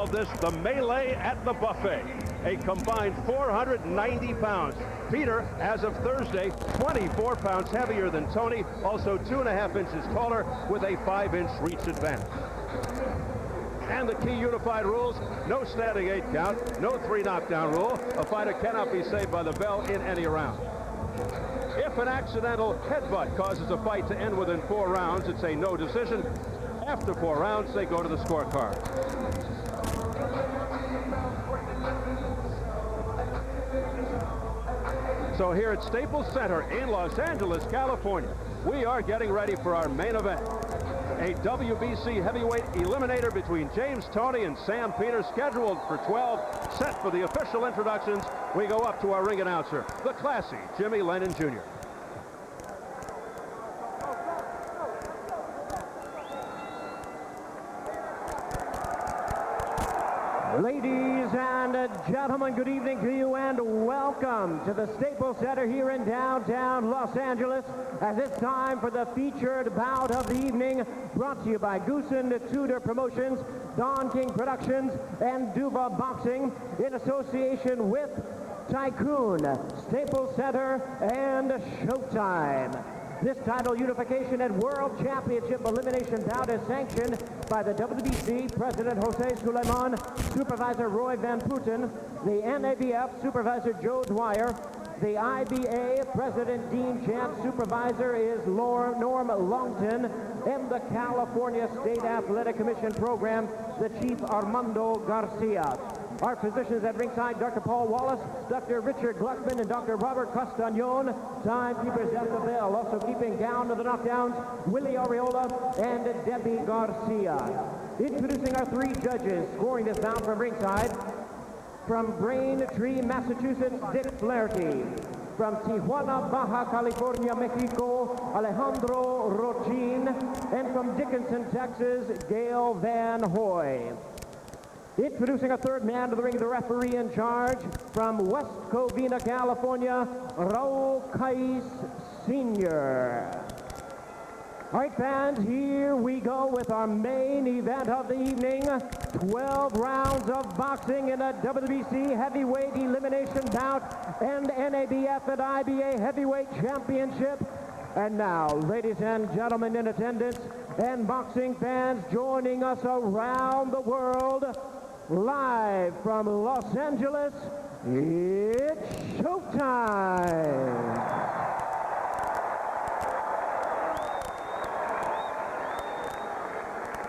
called this the melee at the buffet. A combined 490 pounds. Peter, as of Thursday, 24 pounds heavier than Tony, also 2.5 inches taller with a 5-inch reach advantage. And the key unified rules: no standing 8 count, no 3 knockdown rule. A fighter cannot be saved by the bell in any round. If an accidental headbutt causes a fight to end within 4 rounds, it's a no decision. After 4 rounds, they go to the scorecard. So here at Staples Center in Los Angeles, California, we are getting ready for our main event. A WBC heavyweight eliminator between James Toney and Sam Peters, scheduled for 12, set for the official introductions. We go up to our ring announcer, the classy Jimmy Lennon Jr. Ladies and gentlemen, good evening to you and welcome to the Staples Center here in downtown Los Angeles, as it's time for the featured bout of the evening, brought to you by Goosen Tudor Promotions, Don King Productions, and Duva Boxing, in association with Tycoon, Staples Center, and Showtime. This title unification and World Championship elimination bout is sanctioned by the WBC President Jose Sulaiman, Supervisor Roy Van Putten, the NABF Supervisor Joe Dwyer, the IBA President Dean Chant, Supervisor is Norm Longton, and the California State Athletic Commission Program, the Chief Armando Garcia. Our physicians at ringside, Dr. Paul Wallace, Dr. Richard Gluckman, and Dr. Robert Castagnon. Timekeepers at the bell, also keeping down to the knockdowns, Willie Areola and Debbie Garcia. Introducing our 3 judges, scoring this bout from ringside. From Braintree, Massachusetts, Dick Flaherty. From Tijuana, Baja California, Mexico, Alejandro Rochin. And from Dickinson, Texas, Gail Van Hoy. Introducing a 3rd man to the ring, the referee in charge, from West Covina, California, Raul Kais Sr. All right, fans, here we go with our main event of the evening. 12 rounds of boxing in a WBC heavyweight elimination bout and NABF and IBA heavyweight championship. And now, ladies and gentlemen in attendance and boxing fans joining us around the world, live from Los Angeles, it's showtime.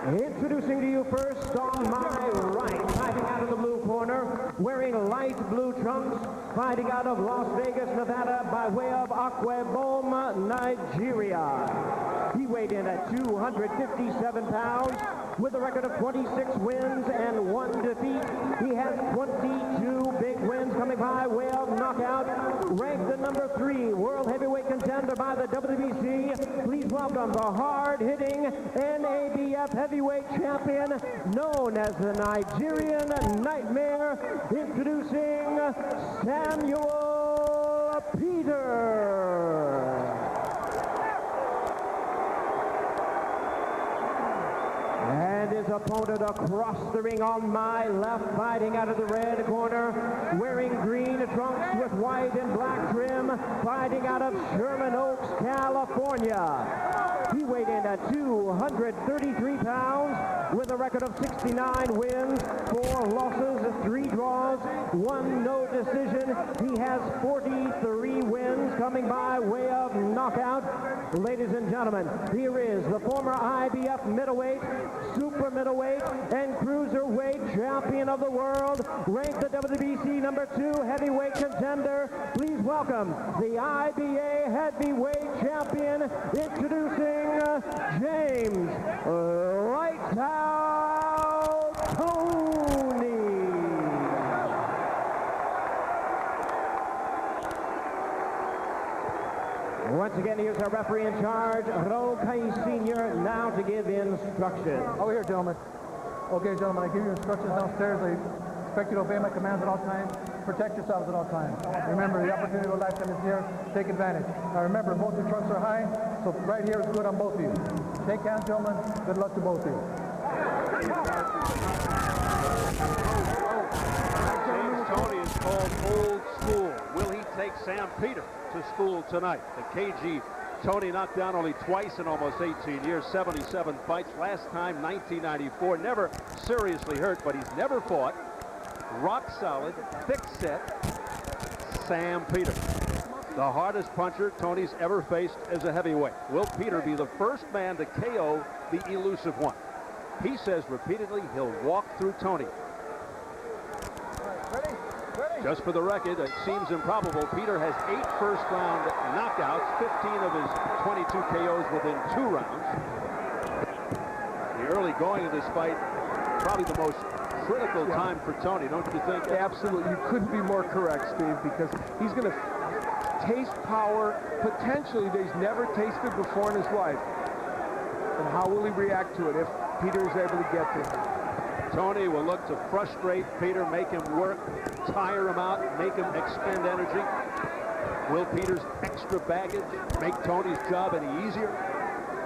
Introducing to you first, on my right, fighting out of the blue corner, wearing light blue trunks, fighting out of Las Vegas, Nevada, by way of Akwa-Ibom, Nigeria. He weighed in at 257 pounds with a record of 26 wins and 1 defeat. He has 22 big wins coming by way of knockout. Ranked the number 3 world heavyweight contender by the WBC. Please welcome the hard-hitting NABF heavyweight champion known as the Nigerian Nightmare, introducing Samuel Peter. And his opponent across the ring on my left, fighting out of the red corner, wearing green trunks with white and black trim, fighting out of Sherman Oaks, California. He weighed in at 233 pounds with a record of 69 wins, 4 losses, 3 draws, 1 no decision. He has 43 wins coming by way of knockout. Ladies and gentlemen, here is the former IBF middleweight, super middleweight, and cruiserweight champion of the world, ranked the WBC number 2 heavyweight contender. Please welcome the IBA heavyweight champion, introducing James Lights Out Toney. Once again, here's our referee in charge, Raul Kais Sr., now to give instructions. Over here, gentlemen. Okay, gentlemen, I give you instructions downstairs. I expect you to obey my commands at all times. Protect yourselves at all times. Remember, the opportunity of a lifetime is here. Take advantage. Now remember, both your trunks are high, so right here is good on both of you. Shake hands, gentlemen. Good luck to both of you. Sam Peter to school tonight. The KG Tony knocked down only twice in almost 18 years, 77 fights. Last time, 1994. Never seriously hurt, but he's never fought. Rock solid, thick set, Sam Peter. The hardest puncher Tony's ever faced as a heavyweight. Will Peter be the first man to KO the elusive one? He says repeatedly he'll walk through Tony. Just for the record, it seems improbable. Peter has 8 first-round knockouts, 15 of his 22 KOs within 2 rounds. The early going of this fight, probably the most critical time for Tony, don't you think? Absolutely. You couldn't be more correct, Steve, because he's going to taste power potentially that he's never tasted before in his life. And how will he react to it if Peter is able to get to him? Tony will look to frustrate Peter, make him work, tire him out, make him expend energy. Will Peter's extra baggage make Tony's job any easier?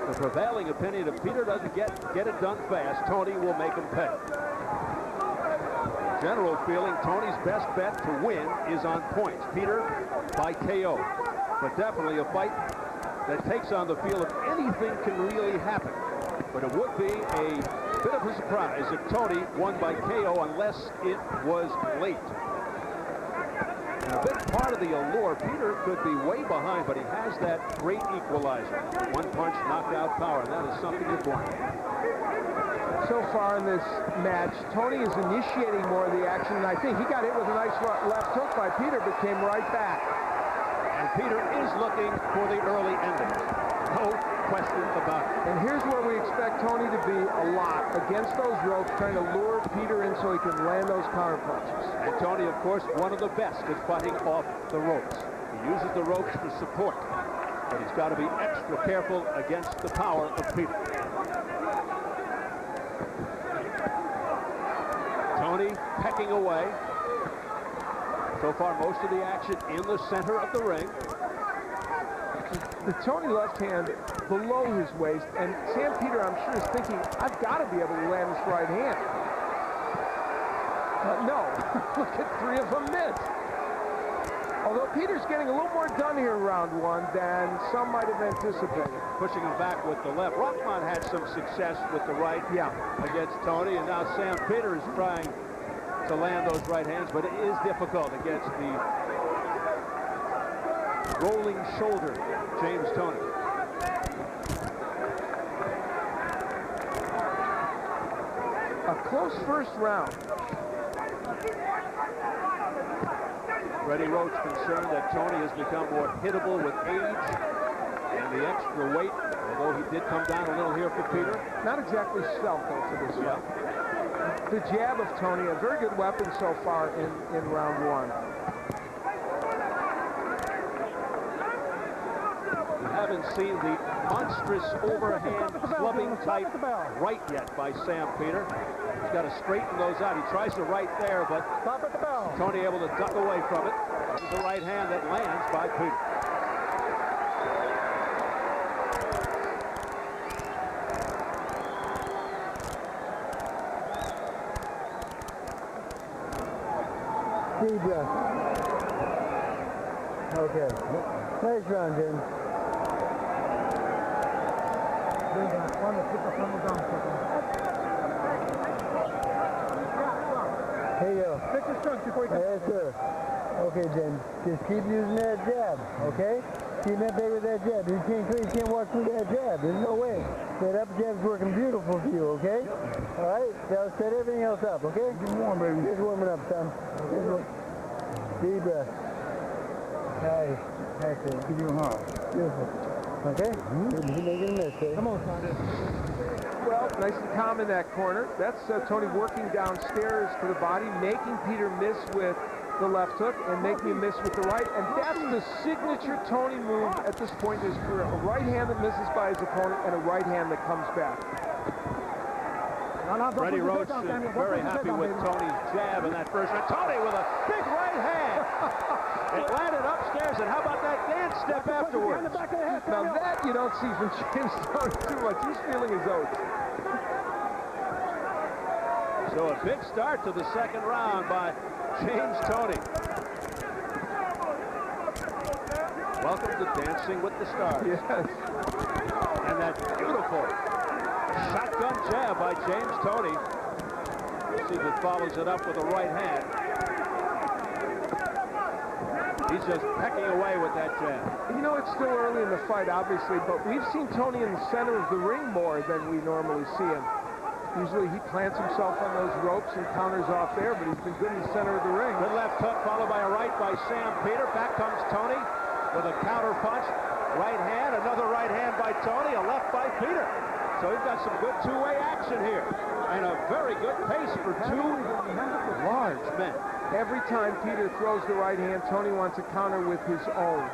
The prevailing opinion, if Peter doesn't get it done fast, Tony will make him pay. General feeling, Tony's best bet to win is on points. Peter by KO. But definitely a fight that takes on the feel of anything can really happen. But it would be a bit of a surprise if Tony won by KO unless it was late. And a big part of the allure, Peter could be way behind, but he has that great equalizer. One punch knockout power, and that is something you're born with. So far in this match, Tony is initiating more of the action, and I think he got hit with a nice left hook by Peter, but came right back. And Peter is looking for the early ending. No question about it. And here's where we expect Tony to be a lot, against those ropes, trying to lure Peter in so he can land those counter punches. And Tony, of course, one of the best at fighting off the ropes. He uses the ropes for support, but he's got to be extra careful against the power of Peter. Tony pecking away. So far, most of the action in the center of the ring. The Tony left hand below his waist, and Sam Peter, I'm sure, is thinking, I've got to be able to land this right hand. No, look at 3 of them miss. Although Peter's getting a little more done here in round 1 than some might have anticipated. Pushing him back with the left. Rockman had some success with the right against Tony, and now Sam Peter is trying to land those right hands, but it is difficult against the rolling shoulder James Toney. A close first round. Freddie Roach concerned that Tony has become more hittable with age and the extra weight, although he did come down a little here for Peter. Not exactly stealth, though, for this one. The jab of Tony, a very good weapon so far in round 1. Haven't seen the monstrous overhand clubbing type right yet by Sam Peter. He's got to straighten those out. He tries to right there, but Tony able to duck away from it. There's the right hand that lands by Peter. Deep breath. Okay. Nice round, Jim. Here you go. Take your strength before you Yes, sir. Okay, Jim. Just keep using that jab, okay? Keep that baby with that jab. You can't walk through that jab. There's no way. That up jab's working beautiful for you, okay? All right? That'll set everything else up, okay? Get warm, baby. Just warming up, son. Deep breath. Nice. That's it. Keep you hard. Beautiful. Okay? You're making a miss, eh? Come on, son. Well, nice and calm in that corner. That's Tony working downstairs to the body, making Peter miss with the left hook and making him miss with the right. And that's the signature Tony move at this point in his career. A right hand that misses by his opponent and a right hand that comes back. Freddie Roach is very happy with Tony's jab in that first round. Tony with a big right hand. It landed upstairs, and how about that dance step afterwards? Now that you don't see from James Toney too much. He's feeling his oats. So a big start to the second round by James Toney. Welcome to Dancing with the Stars. Yes. And that beautiful shotgun jab by James Toney. See if he follows it up with a right hand. He's just pecking away with that jab. You know, it's still early in the fight, obviously, but we've seen Tony in the center of the ring more than we normally see him. Usually he plants himself on those ropes and counters off there, but he's been good in the center of the ring. Good left hook followed by a right by Sam Peter. Back comes Tony with a counter punch. Right hand, another right hand by Tony, a left by Peter. So we've got some good two-way action here. And a very good pace for two large men. Every time Peter throws the right hand, Tony wants to counter with his own.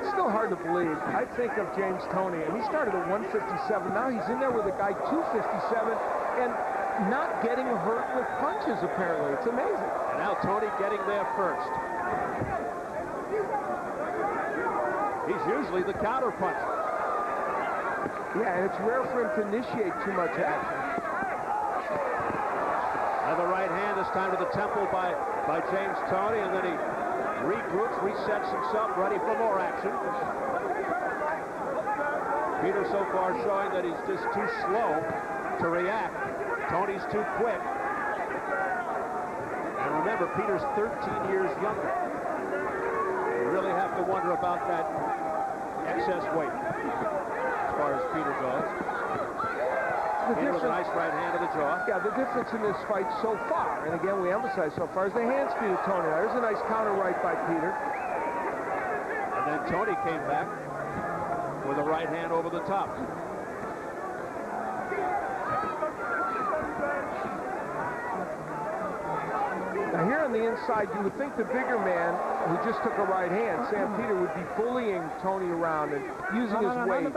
It's still hard to believe. I think of James Toney, and he started at 157. Now he's in there with a guy 257 and not getting hurt with punches, apparently. It's amazing. And now Tony getting there first. He's usually the counter puncher. Yeah, and it's rare for him to initiate too much action. Another right hand, this time to the temple by James Toney, and then he regroups, resets himself, ready for more action. Peter so far showing that he's just too slow to react. Tony's too quick. And remember, Peter's 13 years younger. You really have to wonder about that excess weight as far as Peter goes. Peter with a nice right hand to the jaw. Yeah, the difference in this fight so far, and again we emphasize so far, is the hand speed of Tony. There's a nice counter right by Peter. And then Tony came back with a right hand over the top. Now here on the inside, you would think the bigger man who just took a right hand, Sam Peter, would be bullying Tony around and using his weight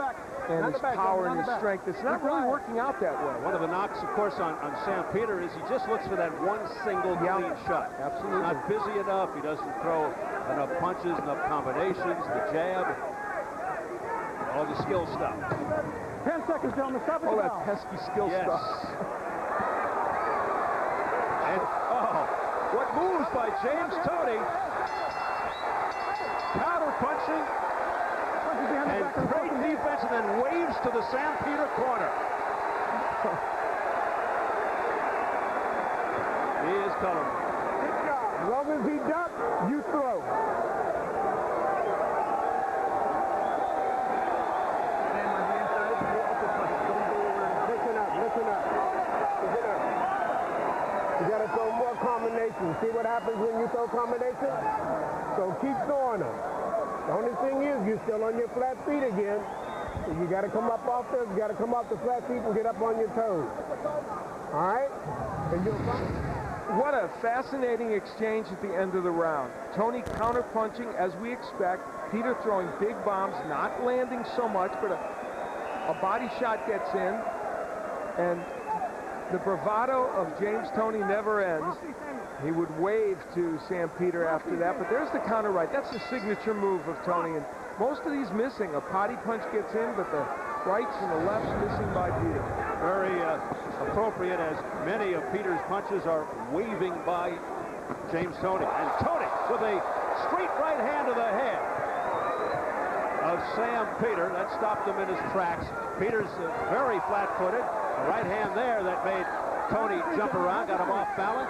and his power and his strength. It's not really working out that way. One of the knocks, of course, on Sam Peter is he just looks for that one single clean shot. Absolutely. He's not busy enough. He doesn't throw enough punches, enough combinations, the jab, all the skill stuff. 10 seconds, gentlemen. Stop it. All that pesky skill Yes. stuff. And, oh, what moves by James Toney. Counter punching. And great defense, and then waves to the Sam Peter corner. He is colorful. As long as he ducks, you throw. Listen up. You gotta throw more combinations. See what happens when you throw combinations? So keep throwing them. The only thing is, you're still on your flat feet again. So you got to come up off this. You got to come off the flat feet and get up on your toes. All right? And you'll What a fascinating exchange at the end of the round. Tony counter-punching as we expect. Peter throwing big bombs, not landing so much, but a body shot gets in. And the bravado of James Toney never ends. He would wave to Sam Peter after that, but there's the counter right. That's the signature move of Tony, and most of these missing. A potty punch gets in, but the rights and the lefts missing by Peter. Very appropriate, as many of Peter's punches are waving by James Toney. And Toney with a straight right hand to the head of Sam Peter. That stopped him in his tracks. Peter's very flat-footed. A right hand there that made Toney jump around, got him off balance.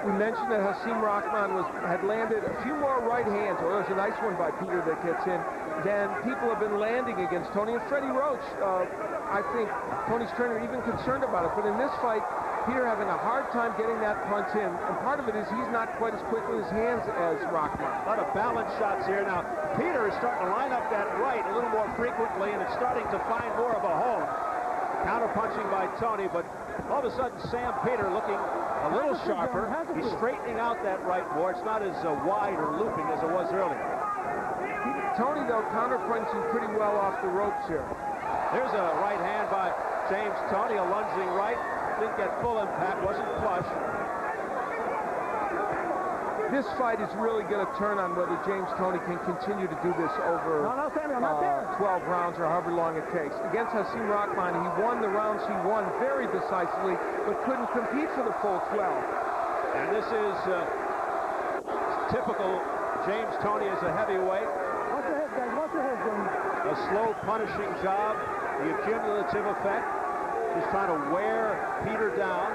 We mentioned that Hasim Rahman had landed a few more right hands, or there's a nice one by Peter that gets in, than people have been landing against Tony. And Freddie Roach, I think Tony's trainer even concerned about it, but in this fight, Peter having a hard time getting that punch in, and part of it is he's not quite as quick with his hands as Rahman. A lot of balance shots here. Now, Peter is starting to line up that right a little more frequently, and it's starting to find more of a home. Counter-punching by Toney, but all of a sudden, Sam Peter looking a little sharper. He's straightening out that right more. It's not as wide or looping as it was earlier. Tony, though, counter-punching pretty well off the ropes here. There's a right hand by James Toney, a lunging right. Didn't get full impact, wasn't flush. this fight is really going to turn on whether James Toney can continue to do this over 12 rounds or however long it takes. Against Hasim Rahman, he won the rounds he won very decisively, but couldn't compete for the full 12. And this is typical James Toney as a heavyweight. Watch your head, guys. Watch your head, James. A slow punishing job, the accumulative effect, just trying to wear Peter down.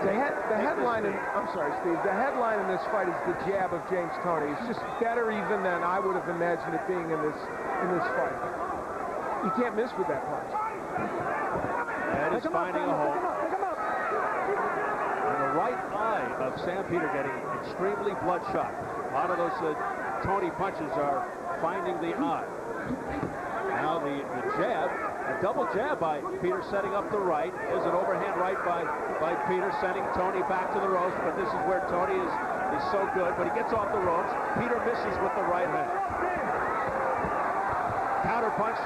The headline, I'm sorry, Steve, the headline in this fight is the jab of James Toney. It's just better even than I would have imagined it being in this fight. You can't miss with that punch. And he's finding a hole. And the right eye of Sam Peter getting extremely bloodshot. A lot of those Toney punches are finding the eye. Now the jab, a double jab by Peter setting up the right. There's an overhand right by Peter sending Toney back to the ropes, but this is where Toney is so good, but he gets off the ropes. Peter misses with the right hand. Counter punch,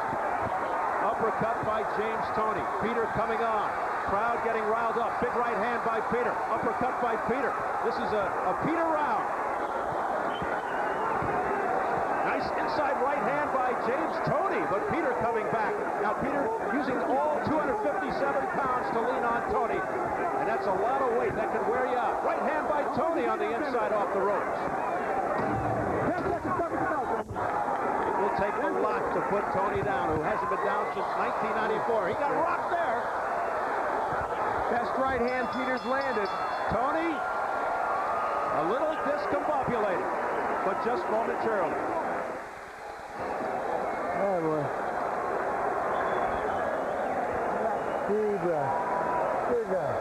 uppercut by James Toney. Peter coming on. Crowd getting riled up. Big right hand by Peter. Uppercut by Peter. This is a Peter round. Nice inside right hand by James Toney, but Peter coming back. Now Peter using all 257 pounds to lean on Toney, and that's a lot of weight. That could wear you out. Right hand by Toney on the inside off the ropes. It will take a lot to put Toney down, who hasn't been down since 1994. He got rocked there. Best right hand Peter's landed. Toney, a little discombobulated, but just momentarily. Oh, boy. Deep breath. Good breath.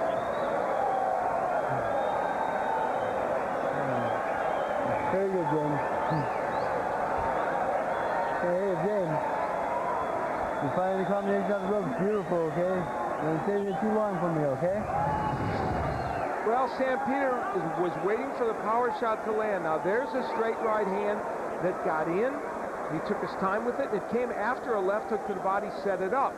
Very good, James. Hey, James. You find the combination of the ropes beautiful, okay? Don't take it too long for me, okay? Well, Sam Peter was waiting for the power shot to land. Now there's a straight right hand that got in. He took his time with it. It came after a left hook to the body set it up.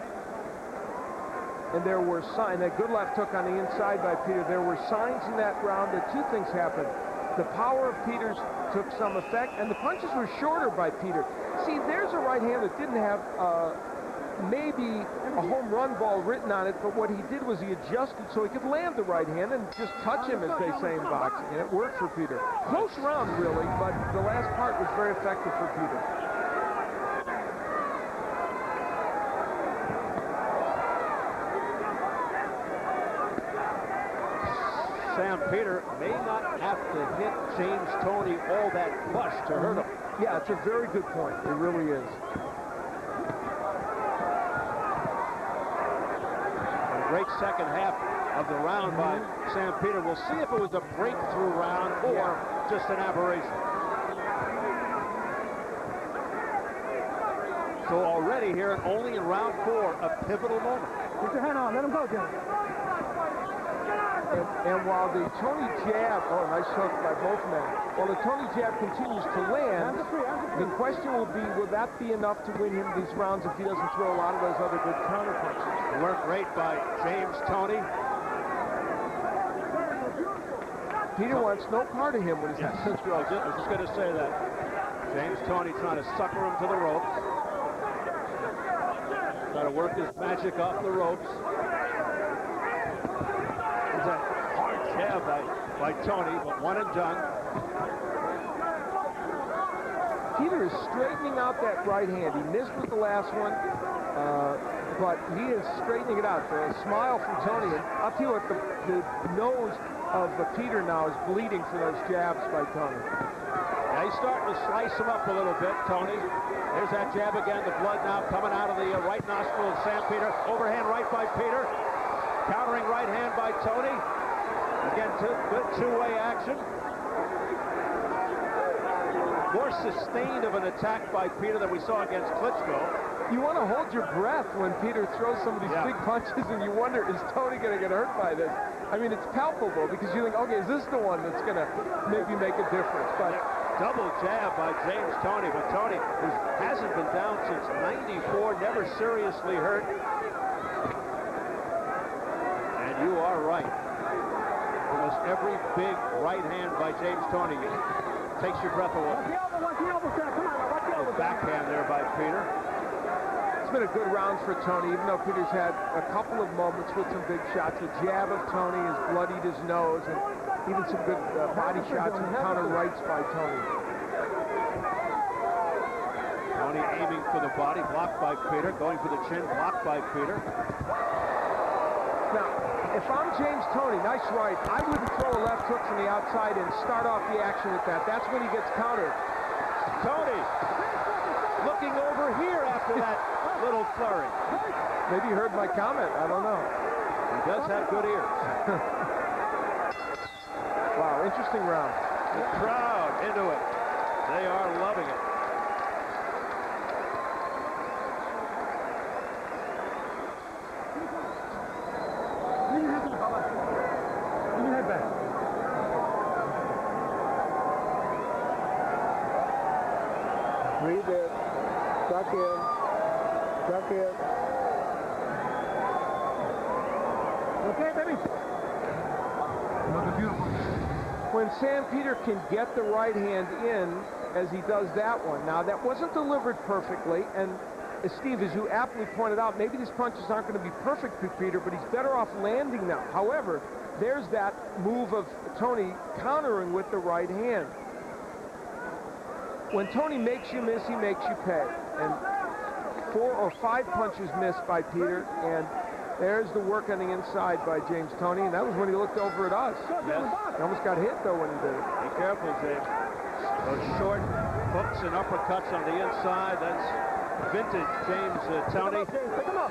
And there were signs, that good left hook on the inside by Peter. There were signs in that round that two things happened. The power of Peter's took some effect, and the punches were shorter by Peter. See, there's a right hand that didn't have maybe a home run ball written on it, but what he did was he adjusted so he could land the right hand and just touch him, as they say in boxing, and it worked for Peter. Close round, really, but the last part was very effective for Peter. Sam Peter may not have to hit James Toney all that much to hurt him. Yeah, it's a very good point. It really is. Great second half of the round by Sam Peter. We'll see if it was a breakthrough round or just an aberration. So already here, and only in round 4, a pivotal moment. Put your hand on. Let him go, James. And while the Toney jab, nice hook by both men, while the Toney jab continues to land, the question will be, will that be enough to win him these rounds if he doesn't throw a lot of those other good counter punches? Work great by James Toney. Peter wants no part of him when he's I was just going to say that. James Toney trying to sucker him to the ropes. Try to work his magic off the ropes. It's a hard jab by Toney, but one and done. Peter is straightening out that right hand. He missed with the last one, but he is straightening it out. A smile from Toney. And I'll tell you what, the nose of Peter now is bleeding for those jabs by Toney. Yeah, he's starting to slice him up a little bit, Toney. There's that jab again. The blood now coming out of the right nostril of Sam Peter. Overhand right by Peter. Countering right hand by Toney. Again, good two-way action. More sustained of an attack by Peter than we saw against Klitschko. You want to hold your breath when Peter throws some of these big punches, and you wonder, is Toney going to get hurt by this? I mean, it's palpable because you think, okay, is this the one that's going to maybe make a difference? But double jab by James Toney, but Toney hasn't been down since '94, never seriously hurt. And you are right. Almost every big right hand by James Toney takes your breath away. Backhand there by Peter. It's been a good round for Toney, even though Peter's had a couple of moments with some big shots. The jab of Toney has bloodied his nose, and even some good body shots and counter rights by Toney. Toney aiming for the body, blocked by Peter. Going for the chin, blocked by Peter. Now, if I'm James Toney, nice right, I wouldn't throw a left hook from the outside and start off the action with that. That's when he gets countered. Toney looking over here after that little flurry. Maybe you heard my comment. I don't know. He does have good ears. Wow, interesting round. The crowd into it. They are loving it. Breathe in. Suck in. Suck in. Okay, baby. Looking beautiful. When Sam Peter can get the right hand in, as he does that one. Now, that wasn't delivered perfectly, and Steve, as you aptly pointed out, maybe these punches aren't going to be perfect for Peter, but he's better off landing them. However, there's that move of Toney countering with the right hand. When Toney makes you miss, he makes you pay. And 4 or 5 punches missed by Peter, and there's the work on the inside by James Toney, and that was when he looked over at us. Yes. He almost got hit, though, when he did it. Be careful, James. Those short hooks and uppercuts on the inside, that's vintage James Toney. Pick him up.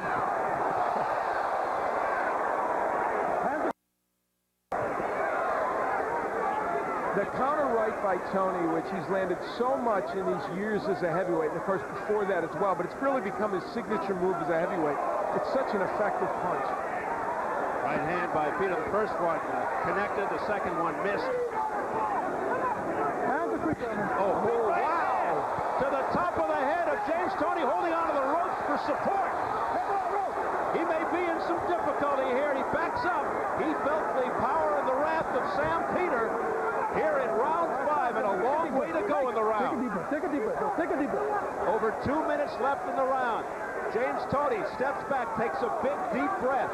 The counter right by Toney, which he's landed so much in these years as a heavyweight, and of course before that as well, but it's really become his signature move as a heavyweight. It's such an effective punch. Right hand by Peter. The first one connected, the second one missed. Oh, wow! To the top of the head of James Toney, holding onto the ropes for support. He may be in some difficulty here. He backs up. He felt the power and the wrath of Sam Peter here in round 5, and a long way to go in the round. Take a deep breath. Take a deep breath. Over 2 minutes left in the round. James Toney steps back, takes a big, deep breath.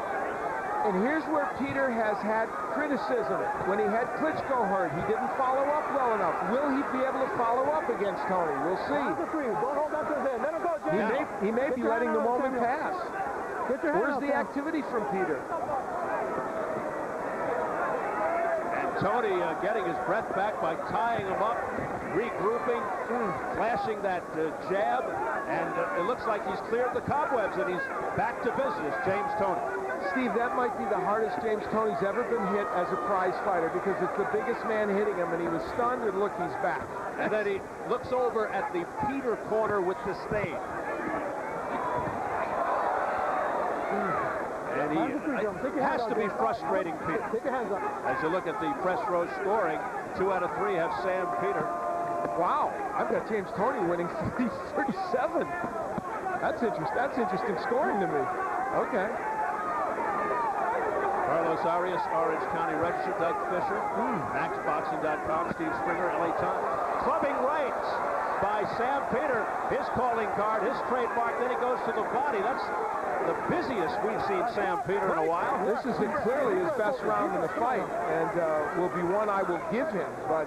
And here's where Peter has had criticism. When he had Klitschko hurt, he didn't follow up well enough. Will he be able to follow up against Toney? We'll see. Don't hold that to his head. Let him go, James. He may be letting the moment pass. Get your hand Where's out, the Sam. activity from Peter? Toney getting his breath back by tying him up, regrouping, flashing that jab, and it looks like he's cleared the cobwebs and he's back to business, James Toney. Steve, that might be the hardest James Toney's ever been hit as a prize fighter because it's the biggest man hitting him, and he was stunned, and look, he's back. And then he looks over at the Peter corner with disdain. And it has to be frustrating, Peter. Take your hands up. As you look at the press row scoring, 2 out of 3 have Sam Peter. Wow, I've got James Toney winning 37. That's interesting scoring to me. Okay. Carlos Arias, Orange County Register, Doug Fisher, MaxBoxing.com, Steve Springer, LA Times. Clubbing rights by Sam Peter, his calling card, his trademark, then he goes to the body. That's the busiest we've seen Sam Peter in a while. This is clearly his best round in the fight, and will be one I will give him, but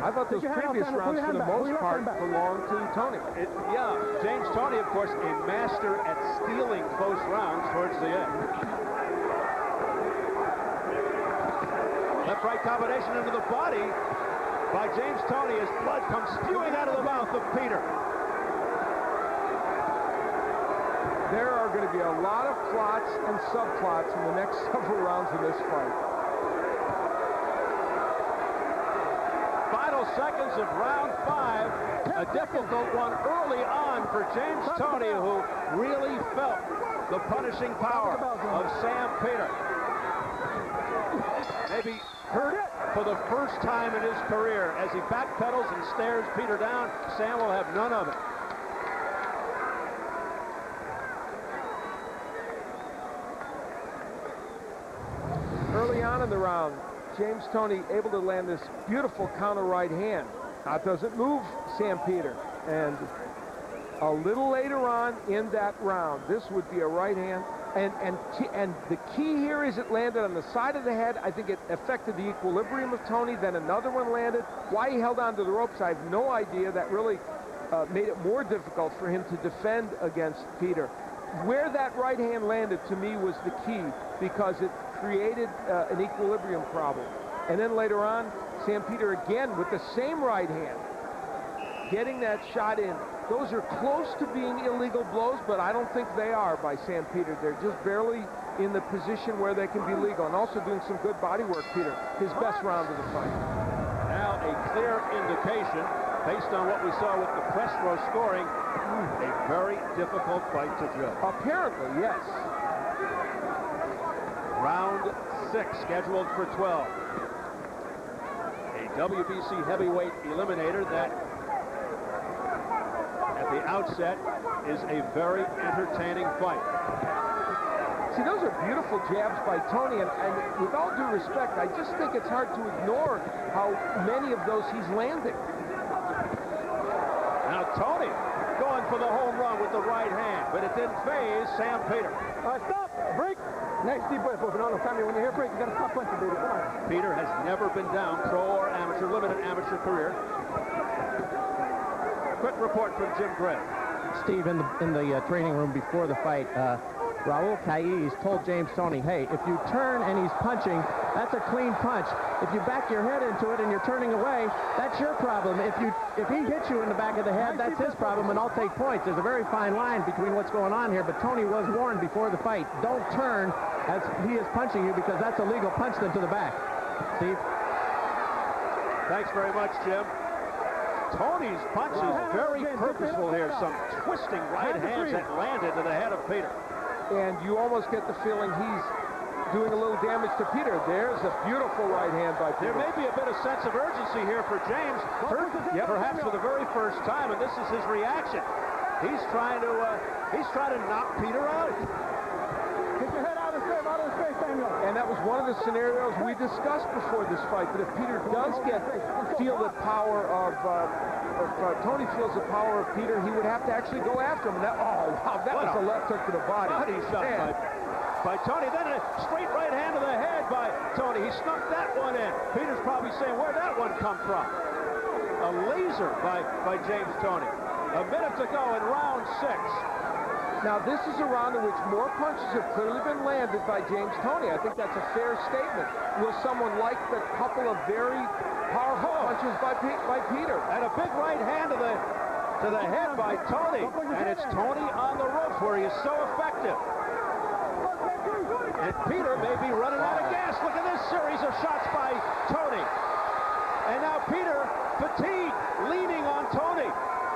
I thought those previous rounds, for the most part, belonged to Toney. Yeah, James Toney, of course, a master at stealing close rounds towards the end. Left-right combination into the body by James Toney as blood comes spewing out of the mouth of Peter. There are going to be a lot of plots and subplots in the next several rounds of this fight. Final seconds of round 5. A difficult one early on for James Toney, who really felt the punishing power of Sam Peter. Maybe hurt for the first time in his career as he backpedals and stares Peter down. Sam will have none of it. Early on in the round, James Toney able to land this beautiful counter right hand. Now it doesn't move Sam Peter. And a little later on in that round, this would be a right hand. And the key here is it landed on the side of the head. I think it affected the equilibrium of Toney. Then another one landed. Why he held on to the ropes, I have no idea. That really made it more difficult for him to defend against Peter. Where that right hand landed, to me, was the key, because it created an equilibrium problem. And then later on, Sam Peter again with the same right hand, getting that shot in. Those are close to being illegal blows, but I don't think they are by Sam Peter. They're just barely in the position where they can be legal, and also doing some good body work, Peter. His best round of the fight. Now a clear indication, based on what we saw with the press row scoring, a very difficult fight to judge. Apparently, yes. Round 6 scheduled for 12. A WBC heavyweight eliminator that at the outset is a very entertaining fight. See, those are beautiful jabs by Toney, and with all due respect, I just think it's hard to ignore how many of those he's landing. Now Toney going for the home run with the right hand, but it didn't phase Sam Peter. Stop! Break! Next deep breath. Listen, Sammy, when you hear break, you got to stop punching, baby. Come on. Peter has never been down, pro or amateur, limited amateur career. Quick report from Jim Gray. Steve, in the training room before the fight, Raul Caiz told James Toney, hey, if you turn and he's punching, that's a clean punch. If you back your head into it and you're turning away, that's your problem. If he hits you in the back of the head, that's his problem, and I'll take points. There's a very fine line between what's going on here, but Toney was warned before the fight, don't turn as he is punching you, because that's a legal punch then to the back. Steve? Thanks very much, Jim. Toney's punch is very purposeful here. Some twisting right hands that landed to the head of Peter. And you almost get the feeling he's doing a little damage to Peter. There's a beautiful right hand by Peter. There may be a bit of sense of urgency here for James, perhaps for the very first time, and this is his reaction. He's trying to knock Peter out. Get your head out of his face, Daniel. And that was one of the scenarios we discussed before this fight, that if Peter does feel the power of Toney feels the power of Peter, he would have to actually go after him. That was a left hook to the body. Body shot by Toney. Then a straight right hand to the head by Toney. He snuck that one in. Peter's probably saying, where'd that one come from? A laser by James Toney. A minute to go in round 6. Now, this is a round in which more punches have clearly been landed by James Toney. I think that's a fair statement. Will someone like the couple of very powerful punches by Peter? And a big right hand to the head by Toney. And it's Toney on the ropes where he is so effective. And Peter may be running out of gas. Look at this series of shots by Toney. And now Peter, fatigued, leaning on Toney.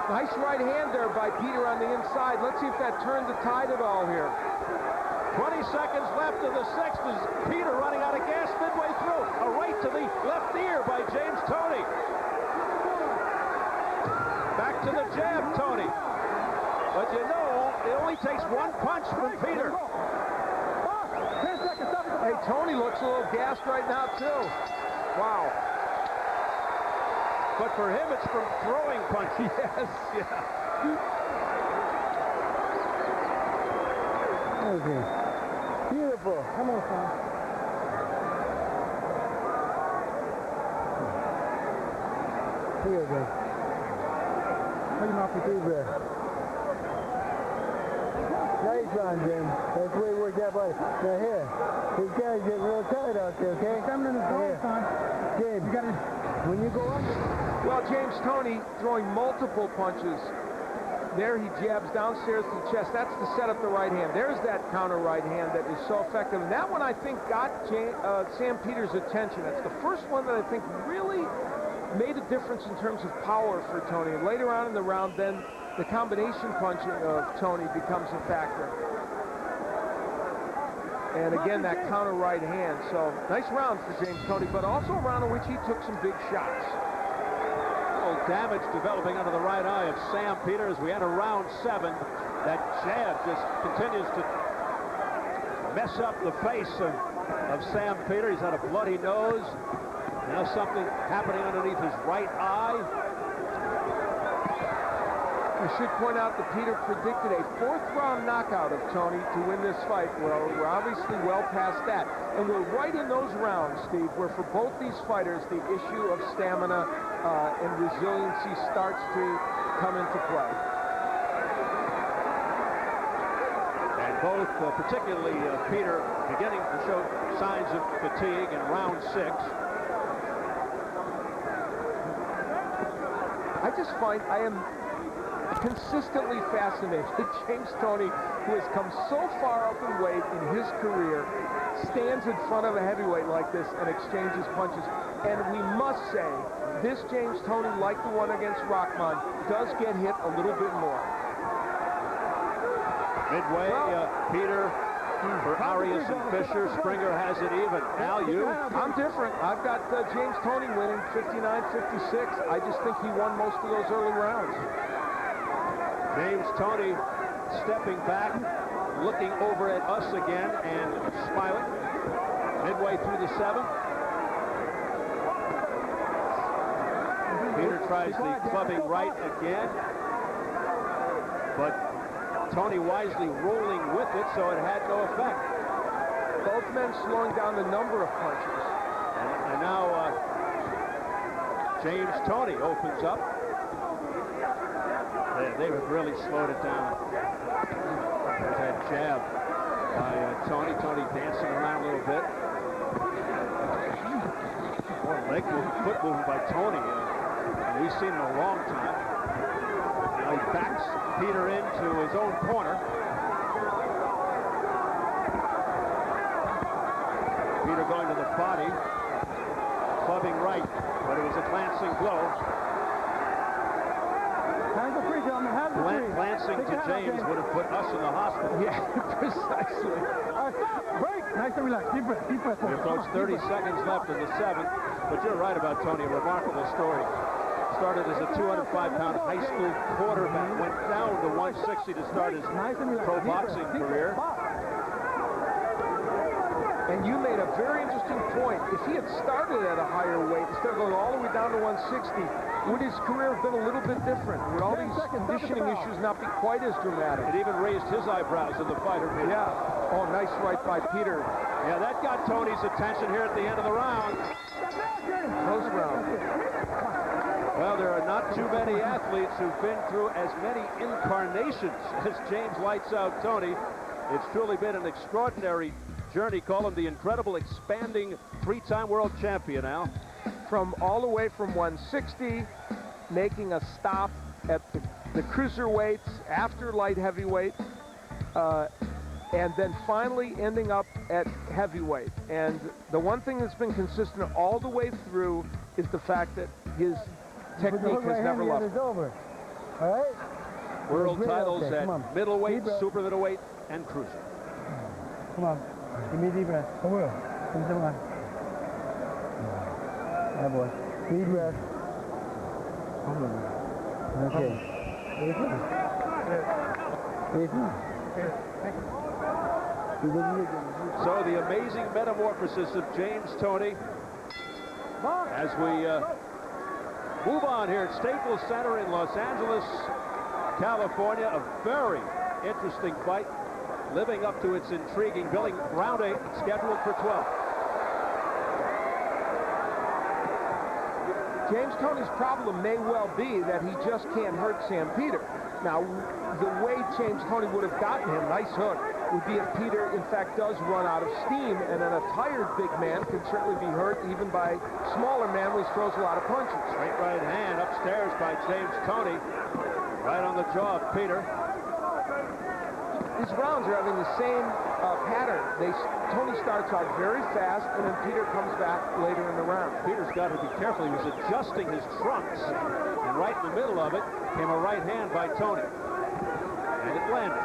Nice right hand there by Peter on the inside. Let's see if that turned the tide at all here. 20 seconds left of the 6th. Is Peter running out of gas midway through. A right to the left ear by James Toney. Back to the jab, Toney. But you know, it only takes one punch from Peter. Hey, Toney looks a little gassed right now, too. Wow. But for him, it's from throwing punches. Yes, yeah. Okay. Beautiful. Come on, son. Here we go. Take him off the deep breath. Nice one, Jim. That's the way you work that body. Now here. These guys get real tired out there, okay? Coming in the goal, son. James, you gotta, when you go up. Well, James Toney throwing multiple punches. There he jabs downstairs to the chest. That's to set up the right hand. There's that counter right hand that is so effective. And that one, I think, got Sam Peter's attention. That's the first one that I think really made a difference in terms of power for Toney. And later on in the round, then, the combination punching of Toney becomes a factor. And again, that counter right hand. So, nice round for James Toney, but also a round in which he took some big shots. Damage developing under the right eye of Sam Peter as we enter round 7. That jab just continues to mess up the face of of Sam Peter. He's had a bloody nose. Now something happening underneath his right eye. We should point out that Peter predicted a 4th-round knockout of Tony to win this fight. Well, we're obviously well past that. And we're right in those rounds, Steve, where for both these fighters, the issue of stamina and resiliency starts to come into play. And both, particularly Peter, beginning to show signs of fatigue in round 6. I just find I am consistently fascinated. James Toney, who has come so far up in weight in his career, stands in front of a heavyweight like this and exchanges punches. And we must say, this James Toney, like the one against Rahman, does get hit a little bit more. Midway, Peter for Arias and Fisher. Springer has it even. Al, you? I'm different. I've got James Toney winning 59-56. I just think he won most of those early rounds. James Toney stepping back, looking over at us again and smiling. Midway through the 7th. Peter tries the clubbing right again, but Toney wisely rolling with it, so it had no effect. Both men slowing down the number of punches. And now James Toney opens up. They have really slowed it down. There's that jab by Toney. Toney dancing around a little bit. Boy, leg moving, foot moving by Toney. We've seen him a long time. Now he backs Peter into his own corner. Peter going to the body, clubbing right, but it was a glancing blow. Glancing to James would have put us in the hospital. Yeah, precisely. Break. Nice and relax. Deep breath. Deep breath. We approach 30 seconds left in the 7th, but you're right about Toney. A remarkable story. Started as a 205-pound high school quarterback, went down to 160 to start his pro boxing career. And you made a very interesting point. If he had started at a higher weight, instead of going all the way down to 160, would his career have been a little bit different? Would all these conditioning issues not be quite as dramatic? It even raised his eyebrows in the fighter. Yeah. Oh, nice right by Peter. Yeah, that got Toney's attention here at the end of the round. Close round. Well, there are not too many athletes who've been through as many incarnations as James Lights Out Toney. It's truly been an extraordinary journey. Call him the incredible expanding 3-time world champion, Al. From all the way from 160, making a stop at the cruiserweights after light heavyweight, and then finally ending up at heavyweight. And the one thing that's been consistent all the way through is the fact that his technique has never left. Over. All right? World Great titles out there. at Come on. middleweight, Deep breath. super middleweight, and cruiser. Come on. Give me a deep breath. I will. Come on. Yeah, boy. Deep breath. Okay. So the amazing metamorphosis of James Toney as we move on here at Staples Center in Los Angeles, California. A very interesting fight, living up to its intriguing billing. Round 8 scheduled for 12. James Toney's problem may well be that he just can't hurt Sam Peter. Now, the way James Toney would have gotten him, nice hook, would be if Peter, in fact, does run out of steam, and then a tired big man can certainly be hurt even by smaller man when he throws a lot of punches. Straight right hand upstairs by James Toney, right on the jaw of Peter. These rounds are having the same pattern. Toney starts out very fast, and then Peter comes back later in the round. Peter's got to be careful. He was adjusting his trunks, and right in the middle of it came a right hand by Toney, and it landed.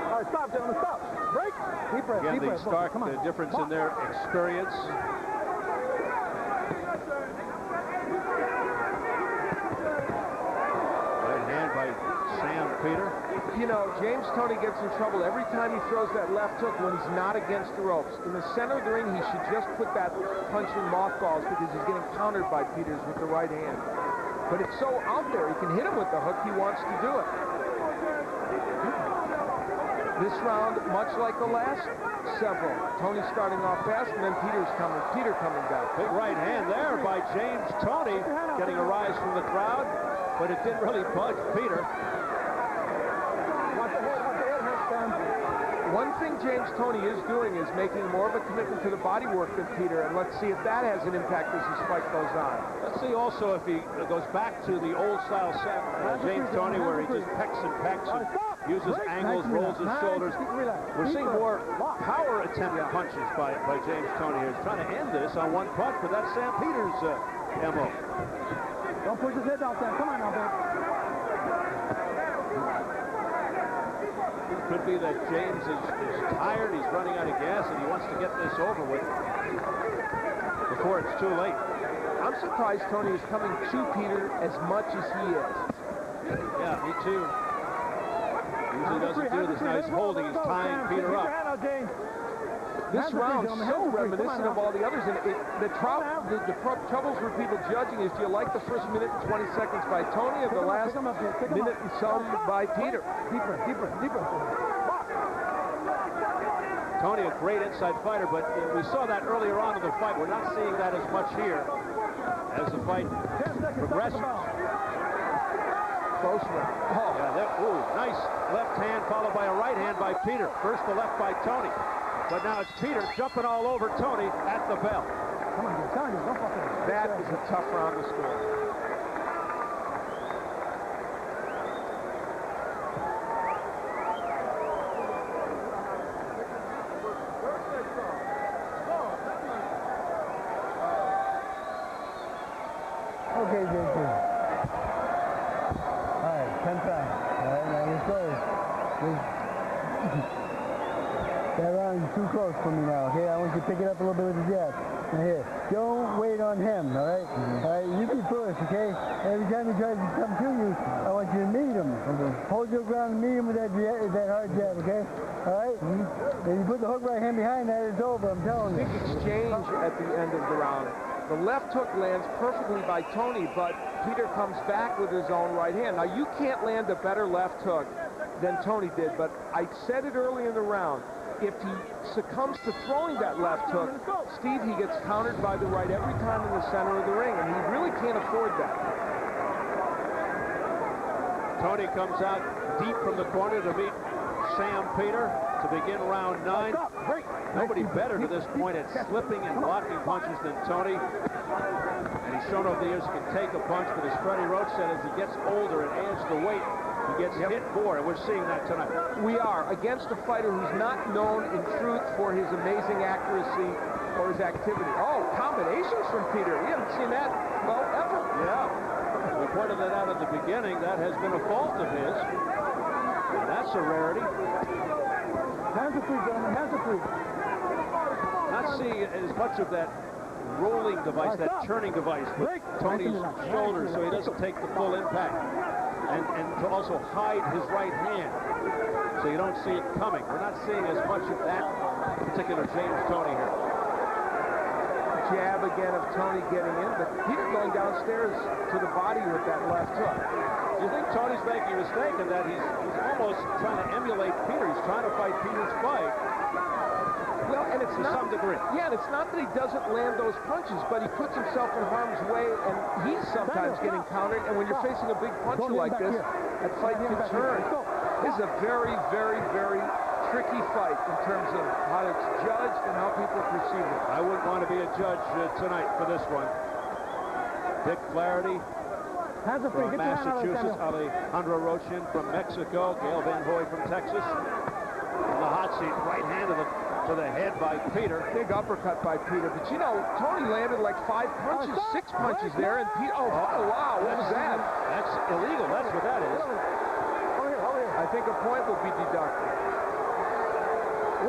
All right, stop, gentlemen, stop. Break. Deep breath. Again, Deep the breath. stark Come on. difference in their experience. Right hand by Sam Peter. You know, James Toney gets in trouble every time he throws that left hook when he's not against the ropes. In the center of the ring, he should just put that punch in mothballs because he's getting countered by Peters with the right hand. But it's so out there, he can hit him with the hook, he wants to do it. This round, much like the last several, Tony starting off fast, and then Peter coming back. Big right hand there by James Toney, getting a rise from the crowd, but it didn't really budge Peter. One thing James Toney is doing is making more of a commitment to the body work than Peter, and let's see if that has an impact as this fight goes on. Let's see also if he goes back to the old style James Toney, where he just pecks and uses angles, rolls his shoulders. We're seeing more power attempt punches by James Toney here. He's trying to end this on one punch, but that's Sam Peters' MO. Don't push his head out there. Come on now, babe. It could be that James is tired, he's running out of gas, and he wants to get this over with before it's too late. I'm surprised Tony is coming to Peter as much as he is. Yeah, me too. Usually doesn't do this. Now he's holding, he's tying Peter up. This round so reminiscent of all the others, and the troubles for people judging is, do you like the first minute and 20 seconds by Tony or the last minute and some by Peter? Deeper. Tony, a great inside fighter, but we saw that earlier on in the fight. We're not seeing that as much here as the fight progresses. Close round. Oh, yeah, nice left hand followed by a right hand by Peter. First the left by Tony. But now it's Peter jumping all over Tony at the bell. Come on, don't fuck with him. That is a tough round to score. Okay, Jason. All right, 10 times. All right, now let's go. That round is too close for me now, okay? I want you to pick it up a little bit with the jab. Now here, don't wait on him, all right? All right, you be first, okay? Every time he tries to come to you, I want you to meet him. Hold your ground and meet him with that hard jab, okay? All right? Then you put the hook right hand behind that, it's over, I'm telling you. Big exchange at the end of the round. The left hook lands perfectly by Tony, but Peter comes back with his own right hand. Now, you can't land a better left hook than Tony did, but I said it early in the round. If he succumbs to throwing that left hook, Steve, he gets countered by the right every time in the center of the ring, and he really can't afford that. Tony comes out deep from the corner to meet Sam Peter to begin round 9. Nobody better to this point at slipping and blocking punches than Tony. And he's shown over the years he can take a punch, but as Freddie Roach said, as he gets older and adds the weight, he gets hit more, and we're seeing that tonight. We are, against a fighter who's not known in truth for his amazing accuracy or his activity. Oh, combinations from Peter. We haven't seen that, well, ever. Yeah. We pointed that out at the beginning. That has been a fault of his. And that's a rarity. Hands are free, gentlemen. Hands are free. Not seeing as much of that rolling device, that turning device with Tony's shoulders so he doesn't take the full impact. And to also hide his right hand so you don't see it coming. We're not seeing as much of that particular James Toney here. Jab again of Tony getting in, but Peter going downstairs to the body with that left hook. Do you think Tony's making a mistake in that he's almost trying to emulate Peter? He's trying to fight Peter's fight. Well, and it's to not, some degree. Yeah, and it's not that he doesn't land those punches, but he puts himself in harm's way, and he's sometimes getting countered. And when you're facing a big puncher like this, that fight can turn. This is a very, very, very tricky fight in terms of how it's judged and how people perceive it. I wouldn't want to be a judge tonight for this one. Dick Flaherty from Massachusetts, Alejandro Rochin from Mexico, Gail Van Hoy from Texas. On the hot seat, right hand to the head by Peter. Big uppercut by Peter, but you know, Tony landed like 5 punches, 6 punches there, and Peter, oh wow, what was that? That's illegal, that's what that is. Over here. I think a point will be deducted.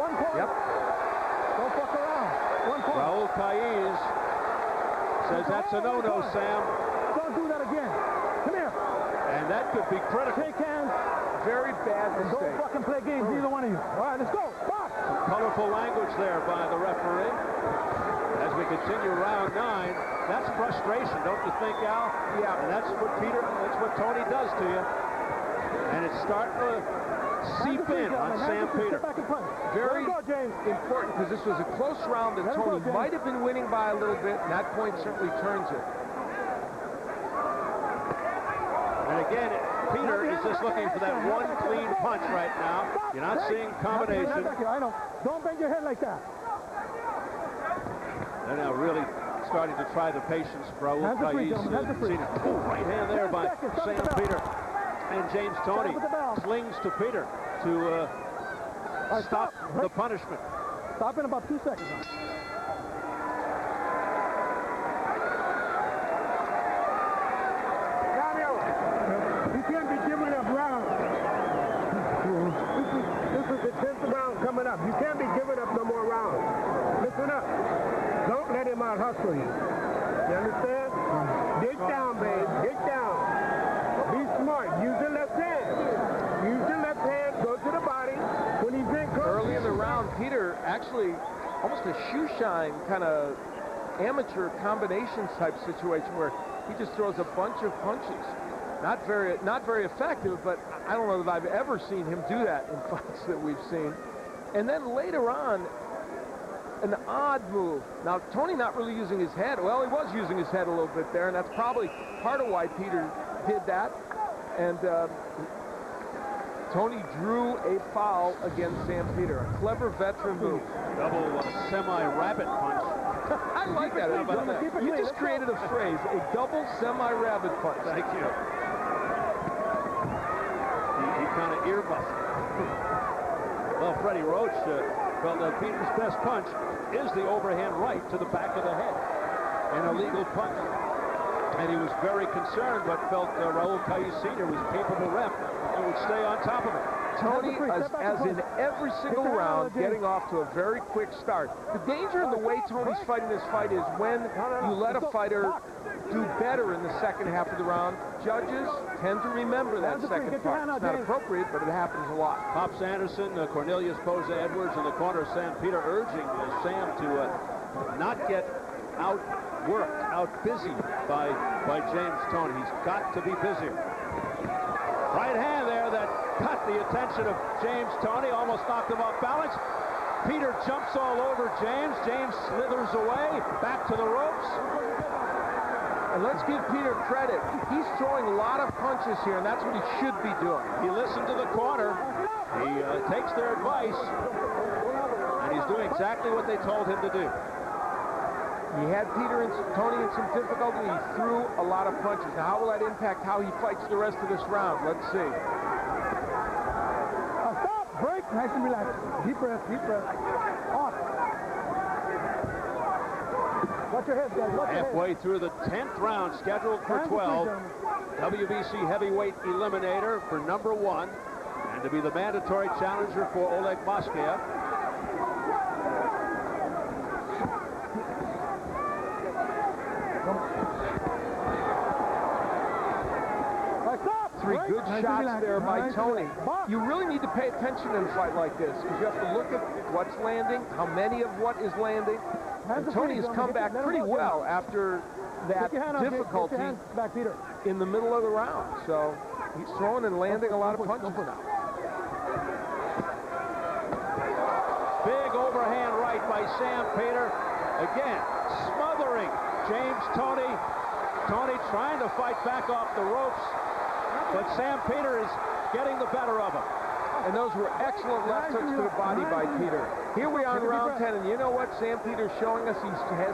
1 point. Yep. Don't fuck around. 1 point. Raul Caiz says that's a no-no, Sam. Don't do that again. Come here. And And that could be critical. Shake hands. Very bad Don't mistake. fucking play games, either one of you. All right, let's go. Box. Some colorful language there by the referee. As we continue round 9, that's frustration, don't you think, Al? Yeah. And that's what Tony does to you. And it's starting to seep in on Sam Peter. Back and punch. Very Go, James. important because this was a close round and Let him go, Tony James. might have been winning by a little bit, and that point certainly turns it. And again, Peter is just looking for that one clean punch right now. You're not seeing combination. I know. Don't bend your head like that. They're now really starting to try the patience for Raul Hands are free, Kais. gentlemen. Hands are free. Right hand there by 10 seconds. Stop Sam the bell. Peter. And James Toney Stop the bell. slings to Peter to stop the punishment. Stop in about 2 seconds. You can't be giving up rounds. This is the 10th round coming up. You can't be giving up no more rounds. Listen up. Don't let him out hustle you. You understand? Dig down, babe. Dig down. Be smart. Use your left hand. Use your left hand. Go to the body. When he's in close. Early in the round, Peter actually almost a shoe shine kind of amateur combinations type situation where he just throws a bunch of punches. Not very effective, but I don't know that I've ever seen him do that in fights that we've seen. And then later on, an odd move. Now, Tony not really using his head. Well, he was using his head a little bit there, and that's probably part of why Peter did that. And Tony drew a foul against Sam Peter. A clever veteran move. Double semi-rabbit punch. I like that. How about that? You just created a phrase, a double semi-rabbit punch. Thank you. He kind of earmuffed. Well, Freddie Roach felt that Peter's best punch is the overhand right to the back of the head. An illegal punch. And he was very concerned, but felt Raul Kais Sr. was a capable ref and would stay on top of it. Tony, as in every single round, getting off to a very quick start. The danger in the way Tony's fighting this fight is when you let a fighter do better in the second half of the round, judges tend to remember that second part. It's not appropriate, but it happens a lot. Pops Anderson, Cornelius Poza Edwards in the corner of Sam Peter, urging Sam to not get outworked, out-busy by James Toney. He's got to be busier. Right hand there that cut the attention of James Toney, almost knocked him off balance. Peter jumps all over James. James slithers away, back to the ropes. And let's give Peter credit. He's throwing a lot of punches here, and that's what he should be doing. He listened to the corner. He takes their advice, and he's doing exactly what they told him to do. He had Tony in some difficulty. He threw a lot of punches. Now, how will that impact how he fights the rest of this round? Let's see. Stop. Break. Nice and relaxed. Deep breath. Deep breath. Off. Watch your head, guys. Watch your head. Halfway through the 10th round, scheduled for 12. WBC heavyweight eliminator for number 1, and to be the mandatory challenger for Oleg Moskaev. Three good shots there by Tony. You really need to pay attention in a fight like this because you have to look at what's landing, how many of what is landing. And Tony has come back pretty well after that difficulty in the middle of the round. So he's throwing and landing a lot of punches now. Big overhand right by Sam Peter. Again, smothering James Toney. Toney trying to fight back off the ropes, but Sam Peter is getting the better of him. And those were excellent left hooks to the body by Peter. Here we are in round 10, and you know what Sam Peter's showing us? He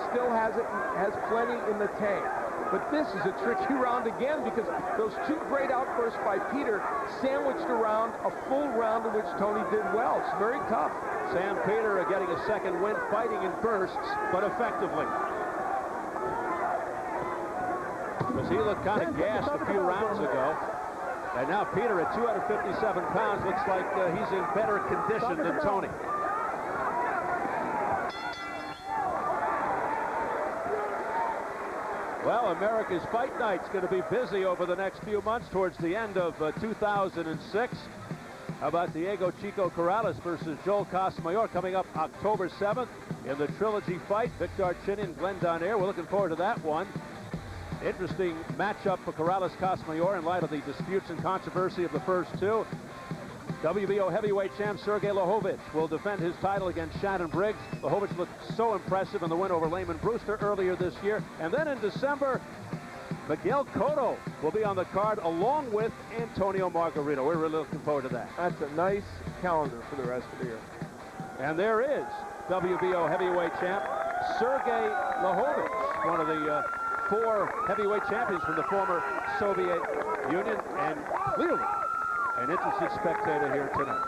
still has plenty in the tank. But this is a tricky round again because those two great outbursts by Peter sandwiched around a full round in which Tony did well. It's very tough. Sam Peter getting a second win, fighting in bursts, but effectively. Because he looked kind of gassed a few rounds ago. And now Peter at 257 pounds looks like he's in better condition than Tony. Well, America's Fight Night's going to be busy over the next few months towards the end of 2006. How about Diego Chico Corrales versus Joel Casamayor coming up October 7th in the trilogy fight? Victor Chinian, Glenn Donaire. We're looking forward to that one. Interesting matchup for Corrales-Casamayor in light of the disputes and controversy of the first two. WBO heavyweight champ Sergey Lahovich will defend his title against Shannon Briggs. Lahovich looked so impressive in the win over Layman Brewster earlier this year. And then in December, Miguel Cotto will be on the card along with Antonio Margarito. We're really looking forward to that. That's a nice calendar for the rest of the year. And there is WBO heavyweight champ Sergey Lahovich, one of the 4 heavyweight champions from the former Soviet Union, and clearly an interested spectator here tonight.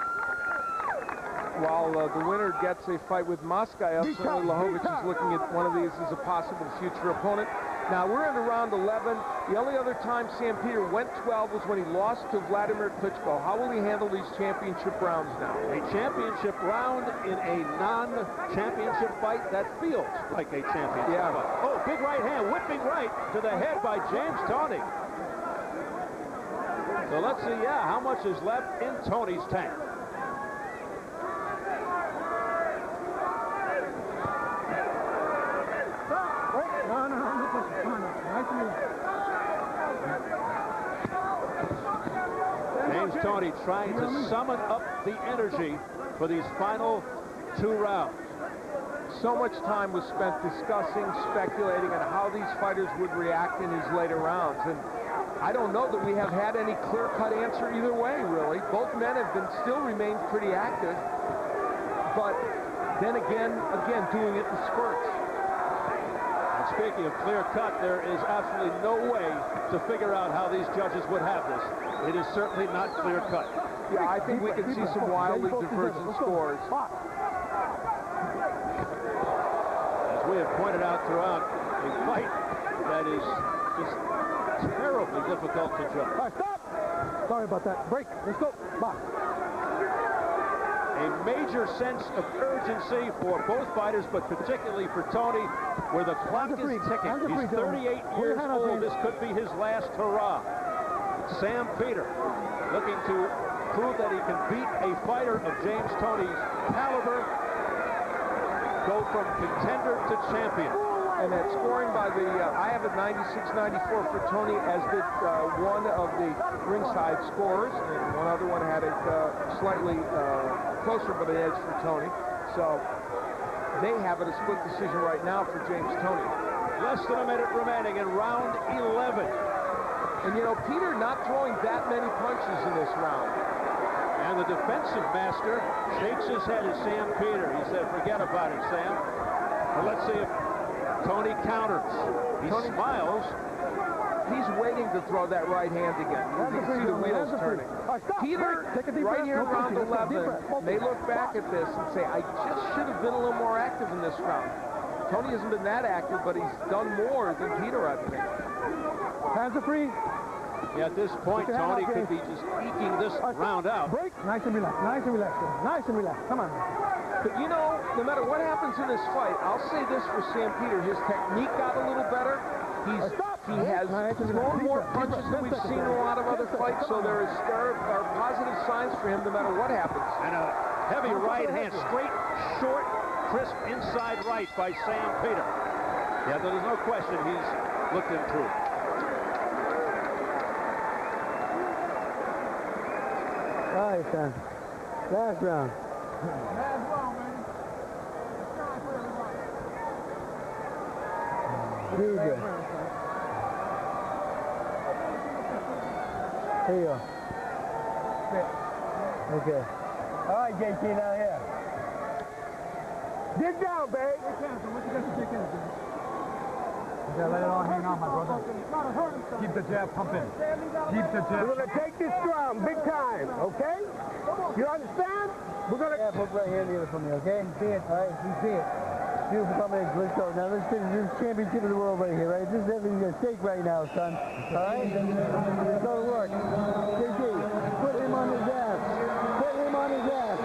While the winner gets a fight with Moskaev, certainly Lahovich is looking at one of these as a possible future opponent. Now, we're into round 11. The only other time Sam Peter went 12 was when he lost to Vladimir Klitschko. How will he handle these championship rounds now? A championship round in a non-championship fight, that feels like a championship fight. Oh, big right hand, whipping right to the head by James Toney. So let's see, how much is left in Toney's tank. James Toney trying to summon up the energy for these final 2 rounds. So much time was spent discussing, speculating on how these fighters would react in these later rounds. And I don't know that we have had any clear-cut answer either way, really. Both men have still remained pretty active. But then again, doing it in spurts. And speaking of clear-cut, there is absolutely no way to figure out how these judges would have this. It is certainly not clear-cut. Yeah, I think we could see some wildly divergent scores. As we have pointed out throughout, a fight that is just terribly difficult to judge. All right, stop! Sorry about that. Break. Let's go. Box. A major sense of urgency for both fighters, but particularly for Toney, where the clock is ticking. He's 38 years old. This could be his last hurrah. Sam Peter looking to prove that he can beat a fighter of James Toney's caliber, go from contender to champion. And that scoring by the, I have it 96-94 for Toney, as did one of the ringside scorers. And one other one had it slightly closer but an edge for Toney. So they have it a split decision right now for James Toney. Less than a minute remaining in round 11. And, you know, Peter not throwing that many punches in this round. And the defensive master shakes his head at Sam Peter. He said, forget about it, Sam. Well, let's see if Toney counters. He smiles. He's waiting to throw that right hand again. You can see the wheels turning. Peter, right here in round 11, may look back at this and say, I just should have been a little more active in this round. Toney hasn't been that active, but he's done more than Peter, I think. Hands are free. Yeah, at this point, Toney could be just eking this round out. Break. Nice and relaxed. Nice and relaxed. Nice and relaxed. Come on. But you know, no matter what happens in this fight, I'll say this for Sam Peter. His technique got a little better. He has thrown more punches than we've seen in a lot of other fights, so there are positive signs for him no matter what happens. And a heavy right hand, straight, short, crisp inside right by Sam Peter. Yeah, there's no question he's looked improved. All right, son. Last round. Here you go. Here you go. Okay. All right, JT, now here. Get down, babe. You gotta let it all hang on, my brother. Keep the jab pumping. Keep the jab. We're gonna take this round big time, okay? You understand? We're gonna jab hook right here, near from me, okay? You see it? All right, you see it. Beautiful combination. Let's go. Now let's finish this championship of the world right here, right? This is everything at stake right now, son. All right? Let's go to work. JT, put him on his ass. Put him on his ass.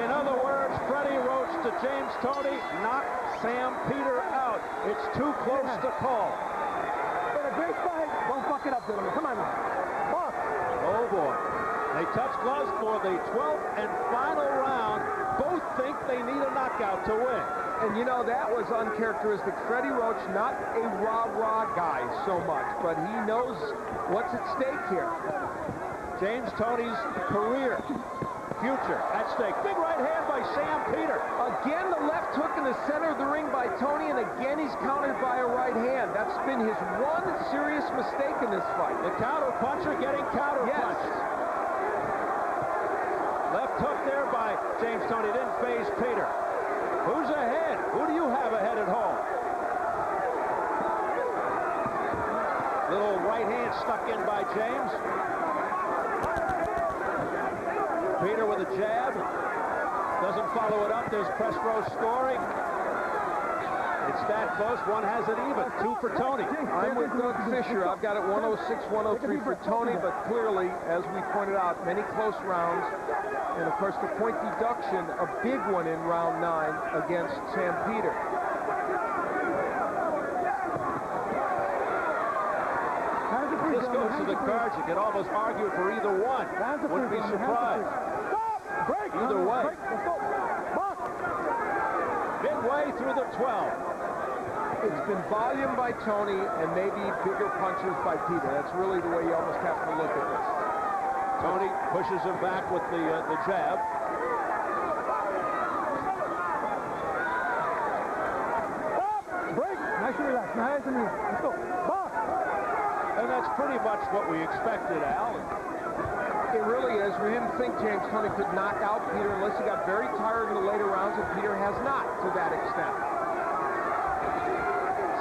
In other words, Freddie Roach to James Toney knocked Sam Peter out. out. It's too close to call. Been a great fight. Don't fuck it up, gentlemen. Come on now. Box. Oh, boy. They touch gloves for the 12th and final round. Both think they need a knockout to win. And you know, that was uncharacteristic. Freddie Roach, not a rah-rah guy so much, but he knows what's at stake here. James Toney's career, future at stake. Big right hand by Sam Peter. Again, the left hook in the center of the ring by Toney, and again he's countered by a right hand. That's been his one serious mistake in this fight. The counter puncher getting counter punched. Left hook there by James Toney. Didn't phase Peter. Who's ahead? Who do you have ahead at home? Little right hand stuck in by James. Peter with a jab. Doesn't follow it up. There's press row scoring. It's that close. One has it even. 2 for Toney. I'm with Doug Fisher. I've got it 106-103 for Toney, but clearly, as we pointed out, many close rounds. And of course, the point deduction, a big one in round 9 against Sam Peter. This goes to the cards. You could almost argue for either one. Wouldn't be surprised. Either way. Midway through the 12. It's been volume by Toney and maybe bigger punches by Peter. That's really the way you almost have to look at this. Toney pushes him back with the jab. Break. Nice and relaxed. Nice and relaxed. Let's go. Box. And that's pretty much what we expected, Al. It really is. We didn't think James Toney could knock out Peter unless he got very tired in the later rounds, and Peter has not to that extent.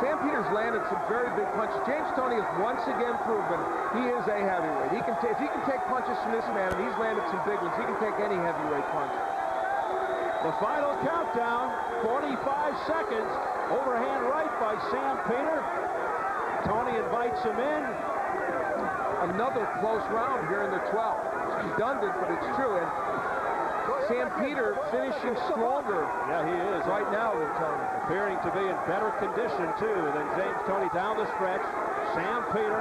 Sam Peter's landed some very big punches. James Toney has once again proven he is a heavyweight. If he can take punches from this man, and he's landed some big ones, he can take any heavyweight punch. The final countdown, 45 seconds. Overhand right by Sam Peter. Toney invites him in. Another close round here in the 12th. It's redundant, but it's true. And Sam Peter finishing stronger. Yeah, he is. Right now than Toney. Appearing to be in better condition, too, than James Toney down the stretch. Sam Peter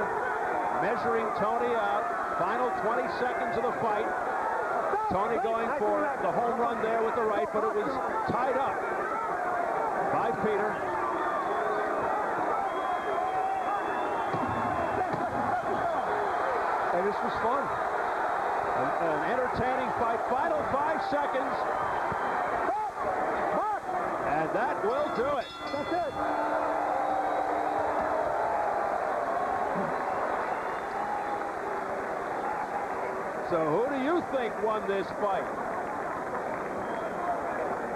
measuring Toney out. Final 20 seconds of the fight. Toney going for the home run there with the right, but it was tied up by Peter. And this was fun. An entertaining fight. Final 5 seconds. And that will do it. That's it. So who do you think won this fight?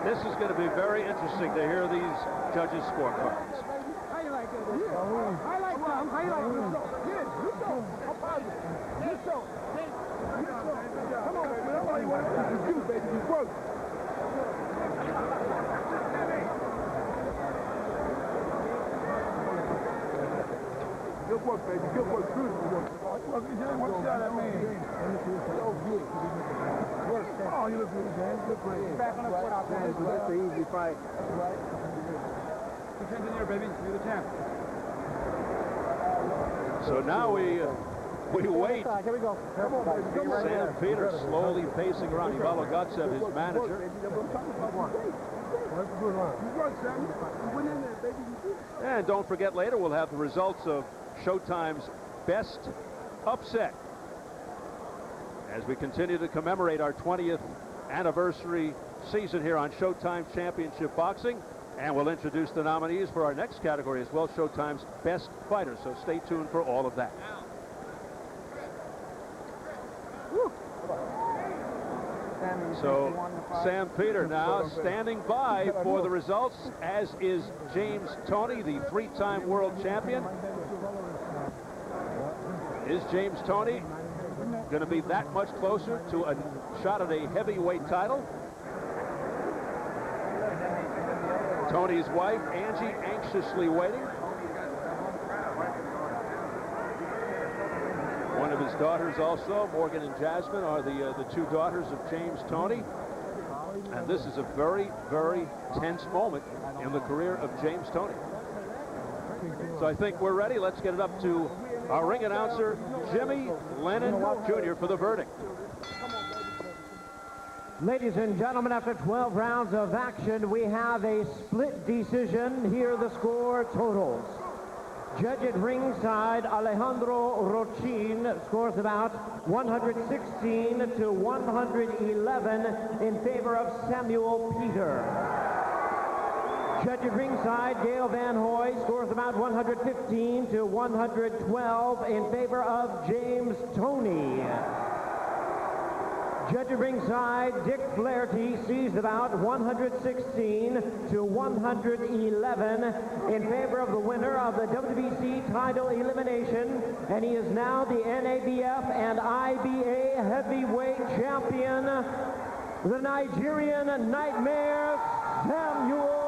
This is going to be very interesting to hear these judges' scorecards. How you like it? I like Tom. How you like it? Yes, you show. I'm positive. You show. Come on, baby. That's all you want to do. You, baby. You work. Good work, baby. Good work. Beautiful work. What shot I mean? So good. Oh, you look good, James. Look great. Back on the foot out there. That's an easy fight. That's right. Who's engineer, baby? You're the champ. So now we wait. Here we go. Sam Peter slowly pacing around. Ivalo Gutsev, his manager. And don't forget, later we'll have the results of Showtime's best upset as we continue to commemorate our 20th anniversary season here on Showtime Championship Boxing. And we'll introduce the nominees for our next category as well, Showtime's best fighters. So stay tuned for all of that. So Sam Peter now standing by for the results, as is James Toney, the 3-time world champion. Is James Toney going to be that much closer to a shot at a heavyweight title? Tony's wife, Angie, anxiously waiting. One of his daughters also, Morgan and Jasmine, are the two daughters of James Toney. And this is a very, very tense moment in the career of James Toney. So I think we're ready. Let's get it up to our ring announcer, Jimmy Lennon Jr. for the verdict. Ladies and gentlemen, after 12 rounds of action, we have a split decision. Here are the score totals. Judge at ringside, Alejandro Rochin, scores about 116 to 111 in favor of Samuel Peter. Judge at ringside, Gail Van Hoy, scores about 115 to 112 in favor of James Toney. Judge at ringside, Dick Flaherty, sees about 116 to 111 in favor of the winner of the WBC title elimination, and he is now the NABF and IBA heavyweight champion, the Nigerian Nightmare, Samuel